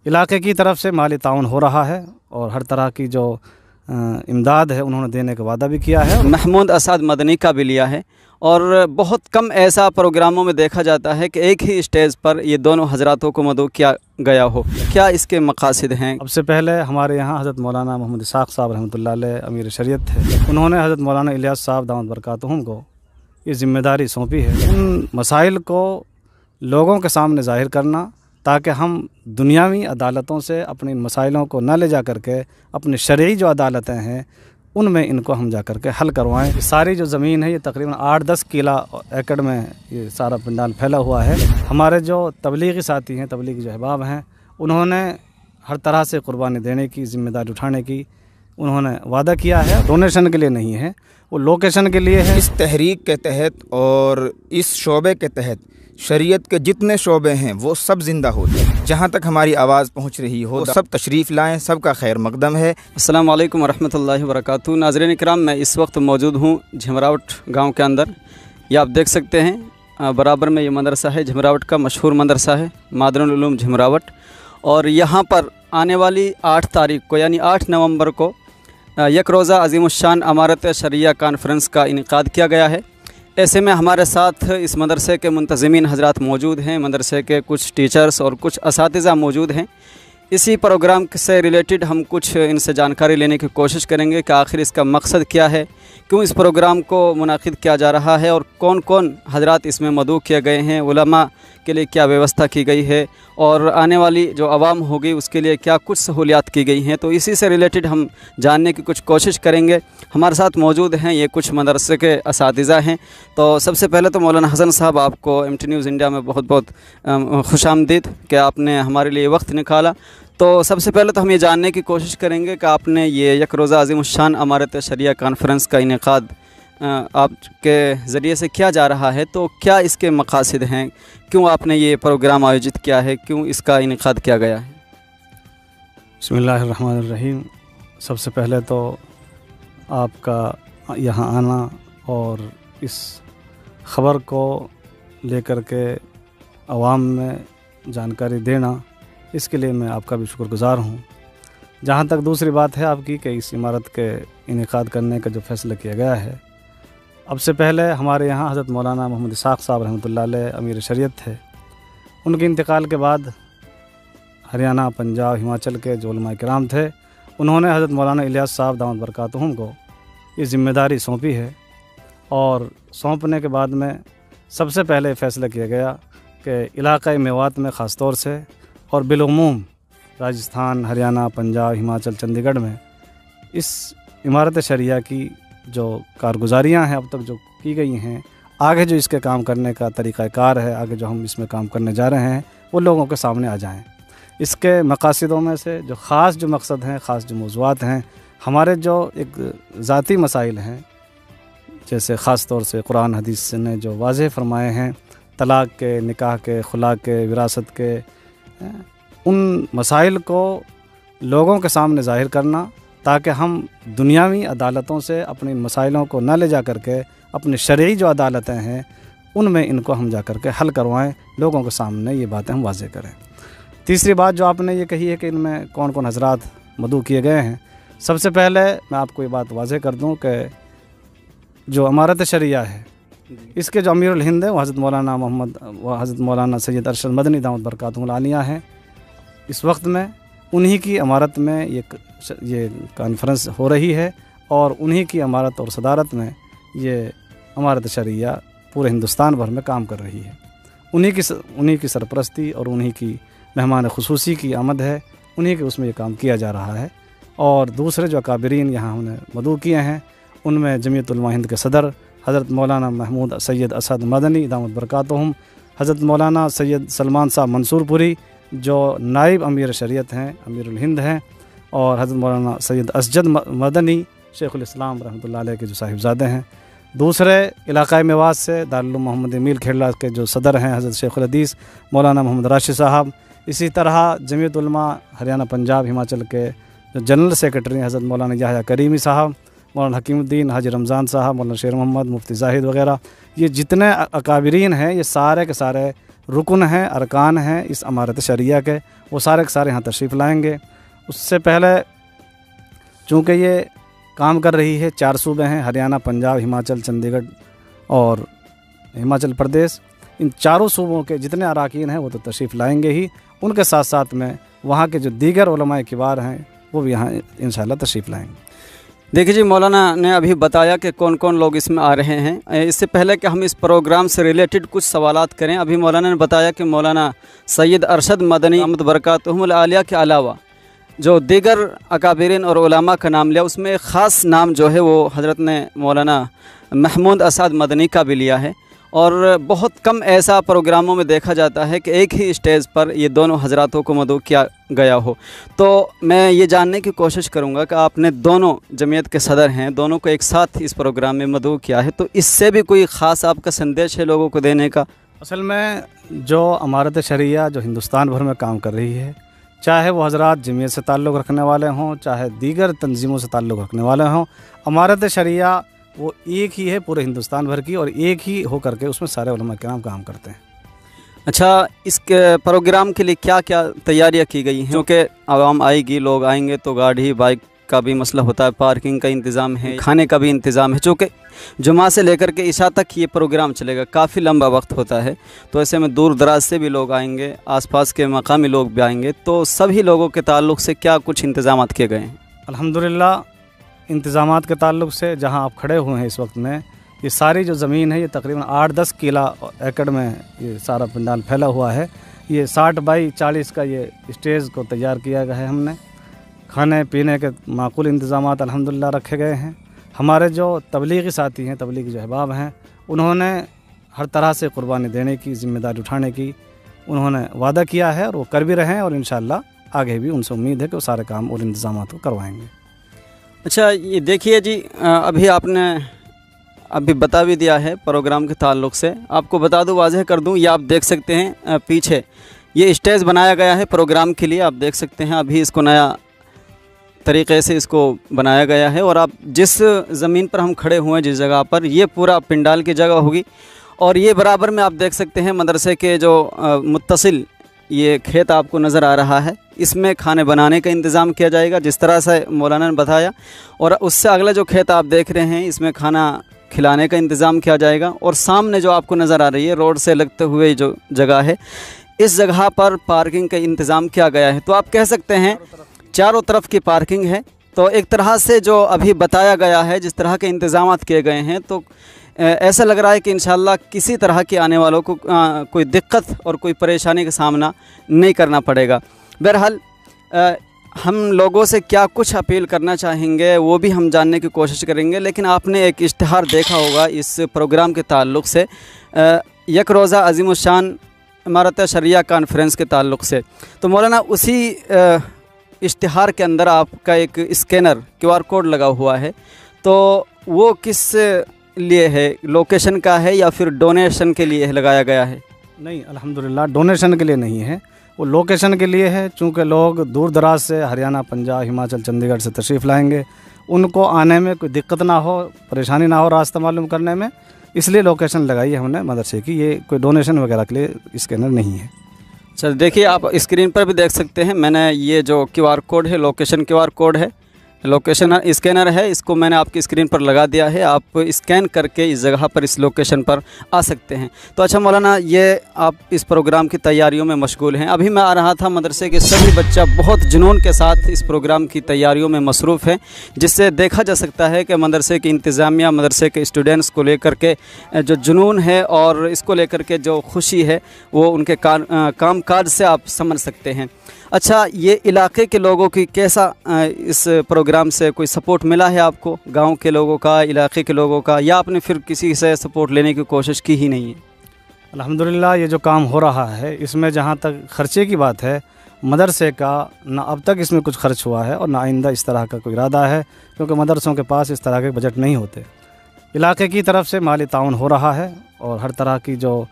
علاقے کی طرف سے مالی تعاون ہو رہا ہے اور ہر طرح کی جو امداد ہے انہوں نے دینے کا وعدہ بھی کیا ہے۔ محمود اسد مدنی کا بھی لیا ہے، اور بہت کم ایسا پروگراموں میں دیکھا جاتا ہے کہ ایک ہی اسٹیج پر یہ دونوں حضراتوں کو مدعو کیا گیا ہو۔ کیا اس کے مقاصد ہیں؟ اب سے پہلے ہمارے یہاں حضرت مولانا محمد اسحاق صاحب رحمۃ اللہ علیہ امیر شریعت تھے، انہوں نے حضرت مولانا الیاس صاحب دامت برکاتہم کو یہ ذمہ داری سونپی ہے ان مسائل کو لوگوں کے سامنے ظاہر کرنا، تاکہ ہم دنیاوی عدالتوں سے اپنے مسائلوں کو نہ لے جا کر کے اپنی شرعی جو عدالتیں ہیں ان میں ان کو ہم جا کر کے حل کروائیں۔ یہ ساری جو زمین ہے یہ تقریباً 8-10 ایکڑ میں یہ سارا پنڈال پھیلا ہوا ہے۔ ہمارے جو تبلیغی ساتھی ہیں، تبلیغی جو احباب ہیں، انہوں نے ہر طرح سے قربانی دینے کی، ذمہ داری اٹھانے کی انہوں نے وعدہ کیا ہے۔ ڈونیشن کے لیے نہیں ہے، وہ لوکیشن کے لیے ہے۔ اس تحریک کے تحت اور اس شعبے کے تحت شریعت کے جتنے شعبے ہیں وہ سب زندہ ہوتے ہیں۔ جہاں تک ہماری آواز پہنچ رہی ہو سب تشریف لائیں، سب کا خیر مقدم ہے۔ السلام علیکم ورحمۃ اللہ وبرکاتہ۔ ناظرین کرام، میں اس وقت موجود ہوں جھمراوٹ گاؤں کے اندر۔ یہ آپ دیکھ سکتے ہیں برابر میں یہ مدرسہ ہے، جھمراوٹ کا مشہور مدرسہ ہے مادر العلوم جھمراوٹ، اور یہاں پر آنے والی 8 تاریخ کو یعنی 8 نومبر کو یک روزہ عظیم الشان امارت شریعہ کانفرنس کا انعقاد کیا گیا ہے۔ ایسے میں ہمارے ساتھ اس مدرسے کے منتظمین حضرات موجود ہیں، مدرسے کے کچھ ٹیچرز اور کچھ اساتذہ موجود ہیں۔ اسی پروگرام سے ریلیٹڈ ہم کچھ ان سے جانکاری لینے کی کوشش کریں گے کہ آخر اس کا مقصد کیا ہے، کیوں اس پروگرام کو منعقد کیا جا رہا ہے، اور کون کون حضرات اس میں مدعو کیے گئے ہیں، علماء کے لیے کیا ویوستھا کی گئی ہے، اور آنے والی جو عوام ہوگی اس کے لیے کیا کچھ سہولیات کی گئی ہیں۔ تو اسی سے ریلیٹڈ ہم جاننے کی کچھ کوشش کریں گے۔ ہمارے ساتھ موجود ہیں یہ کچھ مدرسے کے اساتذہ ہیں۔ تو سب سے پہلے تو مولانا حسن صاحب، آپ کو MT نیوز انڈیا میں بہت بہت خوش آمدید کہ آپ نے ہمارے لیے وقت نکالا۔ تو سب سے پہلے تو ہم یہ جاننے کی کوشش کریں گے کہ آپ نے یہ یک روزہ عظیم الشان امارت شریعہ کانفرنس کا انعقاد آپ کے ذریعے سے کیا جا رہا ہے، تو کیا اس کے مقاصد ہیں، کیوں آپ نے یہ پروگرام آیوجت کیا ہے، کیوں اس کا انعقاد کیا گیا ہے؟ بسم اللہ الرحمن الرحیم۔ سب سے پہلے تو آپ کا یہاں آنا اور اس خبر کو لے کر کے عوام میں جانکاری دینا، اس کے لیے میں آپ کا بھی شکر گزار ہوں۔ جہاں تک دوسری بات ہے آپ کی کہ اس عمارت کے انعقاد کرنے کا جو فیصلہ کیا گیا ہے، اب سے پہلے ہمارے یہاں حضرت مولانا محمد اسحاق صاحب رحمۃ اللہ علیہ امیر شریعت تھے، ان کے انتقال کے بعد ہریانہ، پنجاب، ہماچل کے جو علماء کرام تھے، انہوں نے حضرت مولانا الیاس صاحب دامت برکاتہم کو یہ ذمہ داری سونپی ہے، اور سونپنے کے بعد میں سب سے پہلے فیصلہ کیا گیا کہ علاقۂ میوات میں خاص طور سے اور بالعموم راجستھان، ہریانہ، پنجاب، ہماچل، چندی گڑھ میں اس عمارت شریعہ کی جو کارگزاریاں ہیں اب تک جو کی گئی ہیں، آگے جو اس کے کام کرنے کا طریقہ کار ہے، آگے جو ہم اس میں کام کرنے جا رہے ہیں، وہ لوگوں کے سامنے آ جائیں۔ اس کے مقاصدوں میں سے جو خاص جو مقصد ہیں، خاص جو موضوعات ہیں، ہمارے جو ایک ذاتی مسائل ہیں، جیسے خاص طور سے قرآن حدیث نے جو واضح فرمائے ہیں، طلاق کے، نکاح کے، خلا کے، وراثت کے، ان مسائل کو لوگوں کے سامنے ظاہر کرنا، تاکہ ہم دنیاوی عدالتوں سے اپنے مسائلوں کو نہ لے جا کر کے اپنی شرعی جو عدالتیں ہیں ان میں ان کو ہم جا کر کے حل کروائیں، لوگوں کے سامنے یہ باتیں ہم واضح کریں۔ تیسری بات جو آپ نے یہ کہی ہے کہ ان میں کون کون حضرات مدعو کیے گئے ہیں، سب سے پہلے میں آپ کو یہ بات واضح کر دوں کہ جو امارت شریعہ ہے، اس کے جو امیر الہند ہیں وہ حضرت مولانا سید ارشد مدنی دامت برکاتہم العالیہ ہیں۔ اس وقت میں انہی کی امارت میں یہ کانفرنس ہو رہی ہے، اور انہی کی امارت اور صدارت میں یہ امارت شریعہ پورے ہندوستان بھر میں کام کر رہی ہے۔ انہی کی سرپرستی اور انہی کی مہمان خصوصی کی آمد ہے، انہی کے اس میں یہ کام کیا جا رہا ہے۔ اور دوسرے جو اکابرین یہاں ہم نے مدعو کیے ہیں، ان میں جمعیت علماء ہند کے صدر حضرت مولانا محمود سید اسد مدنی دامت برکاتہم، حضرت مولانا سید سلمان صاحب منصور پوری جو نائب امیر شریعت ہیں، امیر الہند ہیں، اور حضرت مولانا سید اسجد مدنی شیخ الاسلام رحمۃ اللہ علیہ کے جو صاحبزادے ہیں۔ دوسرے علاقۂ میوات سے دارالعلوم محمد میل کھیڑلا کے جو صدر ہیں حضرت شیخ الحدیث مولانا محمد راشد صاحب، اسی طرح جمعیت علماء ہریانہ، پنجاب، ہماچل کے جو جنرل سیکرٹری ہیں حضرت مولانا یحییٰ کریمی صاحب، مولانا حکیم الدین حاجی رمضان صاحب، مولانا شیر محمد، مفتی زاہد وغیرہ، یہ جتنے اکابرین ہیں یہ سارے کے سارے रुकन हैं, अरकान हैं इस अमारत शरिया के, वो सारे के सारे यहाँ तशरीफ़ लाएंगे। उससे पहले चूँकि ये काम कर रही है 4 सूबे हैं, हरियाणा, पंजाब, हिमाचल, चंडीगढ़ और हिमाचल प्रदेश, इन चारों सूबों के जितने अरकान हैं वो तो तशरीफ़ लाएंगे ही। उनके साथ साथ में वहाँ के जो दीगर उलमाए किबार हैं वो भी यहाँ इंशाअल्लाह तशरीफ़ लाएंगे। देखिए जी, मौलाना ने अभी बताया कि कौन कौन लोग इसमें आ रहे हैं। इससे पहले कि हम इस प्रोग्राम से रिलेटेड कुछ सवालात करें, अभी मौलाना ने बताया कि मौलाना सैयद अरशद मदनी अहमद बरकातुहुमुल आलिया के अलावा जो दीगर अकाबिरीन और उलमा का नाम लिया, उसमें एक ख़ास नाम जो है वो हज़रत ने मौलाना महमूद असाद मदनी का भी लिया है। और बहुत कम ऐसा प्रोग्रामों में देखा जाता है कि एक ही स्टेज पर ये दोनों हजरातों को मदऊ किया गया हो। तो मैं ये जानने की कोशिश करूँगा कि आपने दोनों जमीयत के सदर हैं, दोनों को एक साथ इस प्रोग्राम में मदऊ किया है, तो इससे भी कोई ख़ास आपका संदेश है लोगों को देने का? असल में जो अमारत शरिया जो हिंदुस्तान भर में काम कर रही है, चाहे वो हजरात जमीयत से ताल्लुक़ रखने वाले हों, चाहे दीगर तंजीमों से ताल्लुक़ रखने वाले हों, अमारत शरिया वो एक ही है पूरे हिंदुस्तान भर की, और एक ही हो करके उसमें सारे उलमा किराम काम करते हैं। अच्छा, इस प्रोग्राम के लिए क्या क्या तैयारियां की गई हैं? क्योंकि आवाम आएगी, लोग आएंगे तो गाड़ी बाइक का भी मसला होता है, पार्किंग का इंतज़ाम है, खाने का भी इंतज़ाम है। चूँकि जुमा से लेकर के इशा तक ये प्रोग्राम चलेगा, काफ़ी लंबा वक्त होता है, तो ऐसे में दूर दराज से भी लोग आएंगे, आसपास के मकामी लोग भी आएंगे, तो सभी लोगों के ताल्लुक़ से क्या कुछ इंतज़ाम किए गए हैं? अल्हम्दुलिल्लाह, इंतज़ामात के ताल्लुक़ से जहां आप खड़े हुए हैं इस वक्त में, ये सारी जो ज़मीन है ये तकरीबन 8-10 किला एकड़ में ये सारा पंडाल फैला हुआ है। ये 60 बाई 40 का ये स्टेज को तैयार किया गया है हमने। खाने पीने के माकूल इंतज़ामात अल्हम्दुलिल्लाह रखे गए हैं। हमारे जो तबलीगी साथी हैं, तबलीगी जो अहबाब हैं, उन्होंने हर तरह से कुर्बानी देने की, ज़िम्मेदारी उठाने की उन्होंने वादा किया है और वो कर भी रहे हैं, और इंशाअल्लाह आगे भी उनसे उम्मीद है कि वो सारे काम और इंतज़ामात को करवाएंगे। अच्छा, ये देखिए जी, अभी आपने अभी बता भी दिया है प्रोग्राम के ताल्लुक़ से। आपको बता दूं, वाज़ह कर दूं, ये आप देख सकते हैं पीछे ये स्टेज बनाया गया है प्रोग्राम के लिए। आप देख सकते हैं अभी इसको नया तरीक़े से इसको बनाया गया है, और आप जिस ज़मीन पर हम खड़े हुए हैं, जिस जगह पर, ये पूरा पिंडाल की जगह होगी। और ये बराबर में आप देख सकते हैं मदरसे के जो मुत्तसिल ये खेत आपको नज़र आ रहा है, इसमें खाने बनाने का इंतज़ाम किया जाएगा जिस तरह से मौलाना ने बताया। और उससे अगला जो खेत आप देख रहे हैं, इसमें खाना खिलाने का इंतज़ाम किया जाएगा। और सामने जो आपको नज़र आ रही है रोड से लगते हुए जो जगह है, इस जगह पर पार्किंग का इंतज़ाम किया गया है। तो आप कह सकते हैं चारों तरफ की पार्किंग है। तो एक तरह से जो अभी बताया गया है, जिस तरह के इंतज़ाम किए गए हैं, तो ऐसा लग रहा है कि इंशाअल्लाह किसी तरह के आने वालों को कोई दिक्कत और कोई परेशानी का सामना नहीं करना पड़ेगा। बहरहाल हम लोगों से क्या कुछ अपील करना चाहेंगे वो भी हम जानने की कोशिश करेंगे। लेकिन आपने एक इश्तिहार देखा होगा इस प्रोग्राम के ताल्लुक़ से, एक रोज़ा अज़ीमुश्शान इमारत शरिया कॉन्फ्रेंस के ताल्लुक़ से। तो मौलाना उसी इश्तिहार के अंदर आपका एक स्कैनर QR कोड लगा हुआ है, तो वो किस लिए है? लोकेशन का है या फिर डोनेशन के लिए लगाया गया है? नहीं, अल्हम्दुलिल्लाह डोनेशन के लिए नहीं है, वो लोकेशन के लिए है। चूँकि लोग दूर दराज से हरियाणा, पंजाब, हिमाचल, चंडीगढ़ से तशरीफ़ लाएंगे, उनको आने में कोई दिक्कत ना हो, परेशानी ना हो रास्ता मालूम करने में, इसलिए लोकेशन लगाई है हमने मदरसे की। ये कोई डोनेशन वगैरह के लिए स्कैनर नहीं है। चल देखिए, आप स्क्रीन पर भी देख सकते हैं, मैंने ये जो QR कोड है, लोकेशन QR कोड है, लोकेशन स्कैनर है, इसको मैंने आपकी स्क्रीन पर लगा दिया है। आप स्कैन करके इस जगह पर, इस लोकेशन पर आ सकते हैं। तो अच्छा मौलाना, ये आप इस प्रोग्राम की तैयारियों में मशगूल हैं। अभी मैं आ रहा था, मदरसे के सभी बच्चा बहुत जुनून के साथ इस प्रोग्राम की तैयारियों में मसरूफ़ है, जिससे देखा जा सकता है कि मदरसे की इंतज़ामिया, मदरसे के स्टूडेंट्स को लेकर के जो जुनून है और इसको लेकर के जो खुशी है, वो उनके काम काज से आप समझ सकते हैं। अच्छा, ये इलाके के लोगों की कैसा इस प्रोग्राम से कोई सपोर्ट मिला है आपको? गांव के लोगों का, इलाके के लोगों का, या आपने फिर किसी से सपोर्ट लेने की कोशिश की ही नहीं है? अल्हम्दुलिल्लाह, ये जो काम हो रहा है, इसमें जहाँ तक ख़र्चे की बात है, मदरसे का ना अब तक इसमें कुछ खर्च हुआ है और ना आइंदा इस तरह का कोई इरादा है, क्योंकि मदरसों के पास इस तरह के बजट नहीं होते। इलाके की तरफ से माली ताउन हो रहा है और हर तरह की जो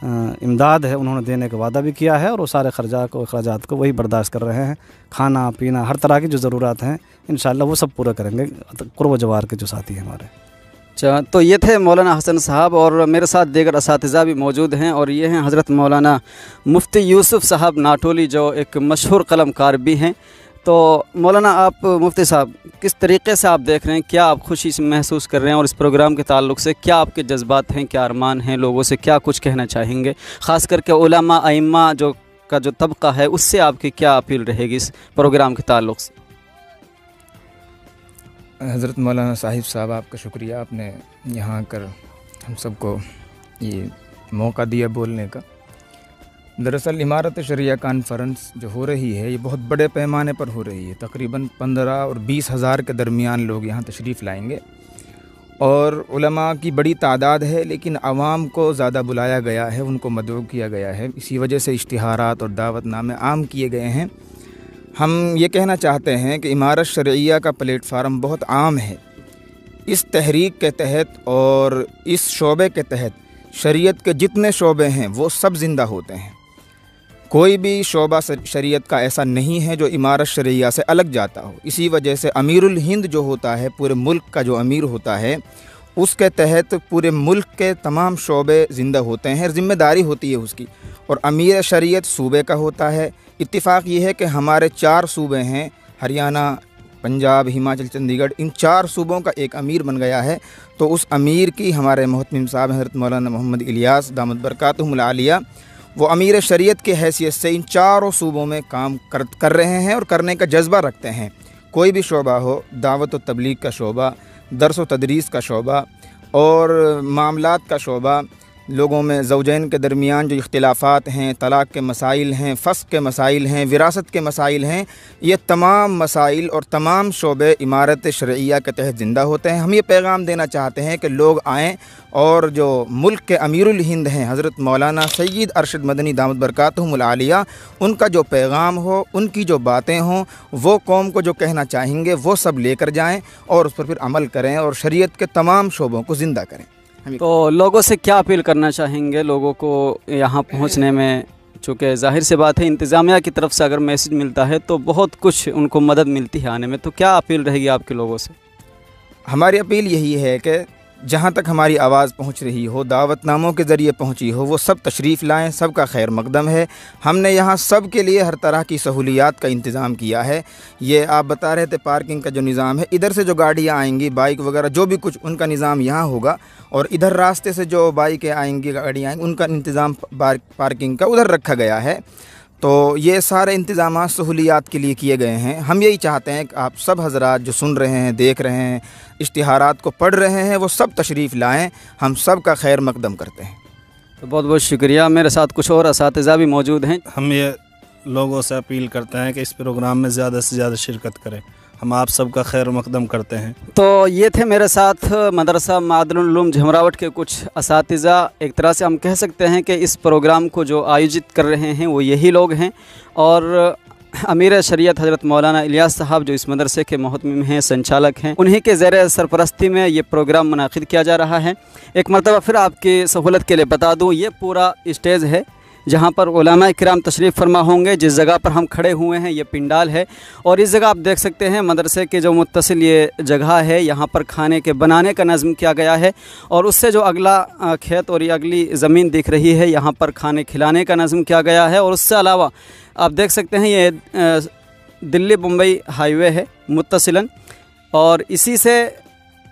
इमदाद है उन्होंने देने का वादा भी किया है, और वो सारे अखराजात को वही बर्दाश्त कर रहे हैं। खाना पीना, हर तरह की जो ज़रूरत हैं, इंशाअल्लाह वो सब पूरा करेंगे कुर्ब जवार के जो साथी हैं हमारे। अच्छा, तो ये थे मौलाना हसन साहब और मेरे साथ दीगर असातिज़ा भी मौजूद हैं और ये हैं हज़रत मौलाना मुफ्ती यूसुफ साहब नाटोली जो एक मशहूर कलमकार भी हैं। तो मौलाना आप मुफ्ती साहब किस तरीके से आप देख रहे हैं, क्या आप खुशी से महसूस कर रहे हैं और इस प्रोग्राम के ताल्लुक़ से क्या आपके जज्बात हैं, क्या अरमान हैं, लोगों से क्या कुछ कहना चाहेंगे, ख़ास करके उलमा अइम्मा जो का जो तबका है उससे आपकी क्या अपील रहेगी इस प्रोग्राम के ताल्लुक़ से? हज़रत मौलाना साहिब साहब, आपका शुक्रिया, आपने यहाँ आकर हम सबको ये मौका दिया बोलने का। दरअसल इमारत शरिया कॉन्फ्रेंस जो हो रही है ये बहुत बड़े पैमाने पर हो रही है। तकरीबन 15 और 20 हज़ार के दरमियान लोग यहाँ तशरीफ़ लाएंगे और उलमा की बड़ी तादाद है, लेकिन आवाम को ज़्यादा बुलाया गया है, उनको मदऊ किया गया है। इसी वजह से इश्तिहारात और दावतनामे आम किए गए हैं। हम ये कहना चाहते हैं कि इमारत शरिया का प्लेटफार्म बहुत आम है। इस तहरीक के तहत और इस शोबे के तहत शरीयत के जितने शोबे हैं वो सब ज़िंदा होते हैं। कोई भी शोबा शरीयत का ऐसा नहीं है जो इमारत शरिया से अलग जाता हो। इसी वजह से अमीरुल हिंद जो होता है, पूरे मुल्क का जो अमीर होता है, उसके तहत पूरे मुल्क के तमाम शोबे ज़िंदा होते हैं, ज़िम्मेदारी होती है उसकी। और अमीर शरीयत सूबे का होता है। इत्तिफ़ाक़ ये है कि हमारे 4 सूबे हैं, हरियाणा, पंजाब, हिमाचल, चंडीगढ़, इन 4 सूबों का एक अमीर बन गया है। तो उस अमीर की हमारे मोहतमिम साहब हज़रत मौलाना मोहम्मद इलियास दामत बरकातुहुमुल आलिया, वो अमीर शरीयत की हैसियत से इन 4 सूबों में काम कर रहे हैं और करने का जज्बा रखते हैं। कोई भी शोबा हो, दावत व तबलीग का शोबा, दर्स व तदरीस का शोबा और मामलात का शोबा, लोगों में ज़ौजैन के दरमियान जो इख्तिलाफ़ात हैं, तलाक़ के मसाइल हैं, फ़स्क़ के मसाइल हैं, विरासत के मसाइल हैं, ये तमाम मसाइल और तमाम शोबे इमारत शरइया के तहत ज़िंदा होते हैं। हम ये पैगाम देना चाहते हैं कि लोग आएँ और जो मुल्क के अमीरुल हिंद हैं हज़रत मौलाना सैयद अरशद मदनी दामत बरकातुहुमुल आलिया, उनका जो पैगाम हो, उनकी जो बातें हों, वो कौम को जो कहना चाहेंगे वो सब लेकर जाएँ और उस पर फिर अमल करें और शरीयत के तमाम शोबों को ज़िंदा करें। तो लोगों से क्या अपील करना चाहेंगे लोगों को यहाँ पहुँचने में? चूँकि ज़ाहिर सी बात है इंतज़ामिया की तरफ से अगर मैसेज मिलता है तो बहुत कुछ उनको मदद मिलती है आने में, तो क्या अपील रहेगी आपके लोगों से? हमारी अपील यही है कि जहाँ तक हमारी आवाज़ पहुँच रही हो, दावतनामों के ज़रिए पहुँची हो, वो सब तशरीफ़ लाएँ, सबका खैर मकदम है। हमने यहाँ सब के लिए हर तरह की सहूलियात का इंतज़ाम किया है। ये आप बता रहे थे पार्किंग का जो निज़ाम है, इधर से जो गाड़ियाँ आएंगी, बाइक वगैरह जो भी कुछ, उनका निज़ाम यहाँ होगा और इधर रास्ते से जो बाइकें आएंगी, गाड़ियाँ आएंगी, उनका इंतज़ाम पार्किंग का उधर रखा गया है। तो ये सारे इंतज़ाम सहूलियात के लिए किए गए हैं। हम यही चाहते हैं कि आप सब हज़रात जो सुन रहे हैं, देख रहे हैं, इश्तिहारात को पढ़ रहे हैं, वो सब तशरीफ़ लाएँ। हम सब का खैर मकदम करते हैं। तो बहुत बहुत शुक्रिया। मेरे साथ कुछ और असातिज़ा भी मौजूद हैं। हम ये लोगों से अपील करते हैं कि इस प्रोग्राम में ज़्यादा से ज़्यादा शिरकत करें। हम आप सबका खैर मकदम करते हैं। तो ये थे मेरे साथ मदरसा मादरुल उलूम झमरावट के कुछ असातिज़ा। एक तरह से हम कह सकते हैं कि इस प्रोग्राम को जो आयोजित कर रहे हैं वो यही लोग हैं और अमीर शरीयत हज़रत मौलाना इलियास साहब जो इस मदरसे के मोहतमिम हैं, संचालक हैं, उन्हीं के ज़ेर सरपरस्ती में ये प्रोग्राम मुनाकिद किया जा रहा है। एक मरतबा फिर आपकी सहूलत के लिए बता दूँ, ये पूरा स्टेज है जहाँ पर उलमा इकराम तशरीफ़ फरमा होंगे। जिस जगह पर हम खड़े हुए हैं ये पिंडाल है और इस जगह आप देख सकते हैं मदरसे के जो मुत्तसिल ये जगह है, यहाँ पर खाने के बनाने का नज़म किया गया है और उससे जो अगला खेत और ये अगली ज़मीन दिख रही है, यहाँ पर खाने खिलाने का नज़म किया गया है। और उससे अलावा आप देख सकते हैं ये दिल्ली मुंबई हाईवे है मुत्तसिलन और इसी से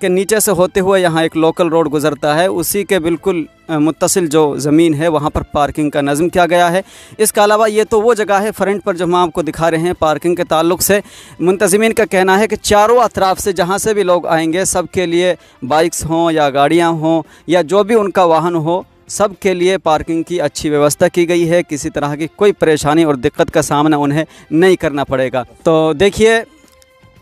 के नीचे से होते हुए यहाँ एक लोकल रोड गुज़रता है। उसी के बिल्कुल मुत्तसिल जो ज़मीन है वहाँ पर पार्किंग का नज़म किया गया है। इसके अलावा ये तो वो जगह है फ्रंट पर जो हम आपको दिखा रहे हैं। पार्किंग के ताल्लुक़ से मुंतज़िमीन का कहना है कि चारों अतराफ़ से जहाँ से भी लोग आएंगे सब के लिए बाइक्स हों या गाड़ियाँ हों या जो भी उनका वाहन हो, सब के लिए पार्किंग की अच्छी व्यवस्था की गई है। किसी तरह की कोई परेशानी और दिक्कत का सामना उन्हें नहीं करना पड़ेगा। तो देखिए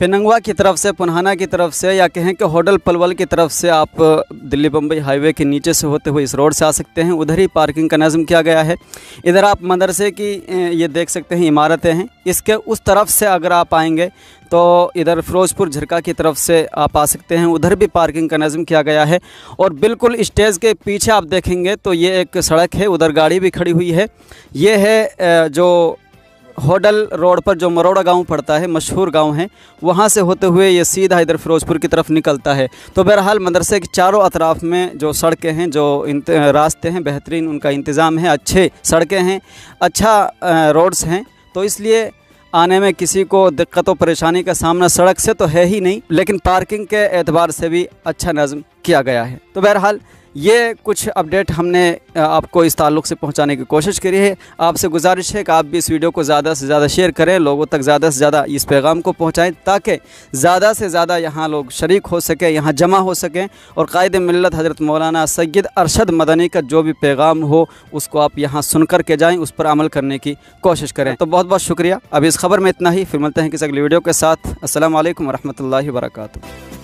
पेनंगवा की तरफ से, पुन्हाना की तरफ से या कहें कि होटल पलवल की तरफ से आप दिल्ली बम्बई हाईवे के नीचे से होते हुए इस रोड से आ सकते हैं। उधर ही पार्किंग का नज़म किया गया है। इधर आप मदरसे की ये देख सकते हैं इमारतें हैं। इसके उस तरफ से अगर आप आएंगे तो इधर फ़िरोज़पुर झरका की तरफ से आप आ सकते हैं। उधर भी पार्किंग का नज़म किया गया है और बिल्कुल स्टेज के पीछे आप देखेंगे तो ये एक सड़क है, उधर गाड़ी भी खड़ी हुई है। ये है जो होडल रोड पर जो मरोड़ा गांव पड़ता है, मशहूर गांव है, वहां से होते हुए ये सीधा इधर फिरोजपुर की तरफ निकलता है। तो बहरहाल मदरसे के चारों अतराफ में जो सड़कें हैं, जो रास्ते हैं, बेहतरीन उनका इंतज़ाम है, अच्छे सड़कें हैं, अच्छा रोड्स हैं। तो इसलिए आने में किसी को दिक्कत और परेशानी का सामना सड़क से तो है ही नहीं, लेकिन पार्किंग के एतबार से भी अच्छा नज़म किया गया है। तो बहरहाल ये कुछ अपडेट हमने आपको इस ताल्लुक़ से पहुंचाने की कोशिश करी है। आपसे गुजारिश है कि आप भी इस वीडियो को ज़्यादा से ज़्यादा शेयर करें, लोगों तक ज़्यादा से ज़्यादा इस पैगाम को पहुंचाएं, ताकि ज़्यादा से ज़्यादा यहाँ लोग शरीक हो सकें, यहाँ जमा हो सकें और कायद मिल्लत हज़रत मौलाना सैयद अरशद मदनी का जो भी पैगाम हो उसको आप यहाँ सुन कर के जाएँ, उस पर अमल करने की कोशिश करें। तो बहुत बहुत शुक्रिया। अब इस खबर में इतना ही, फिर मिलते हैं किसी अगली वीडियो के साथ। अस्सलामु अलैकुम वरहमतुल्लाहि वबरकातुहू।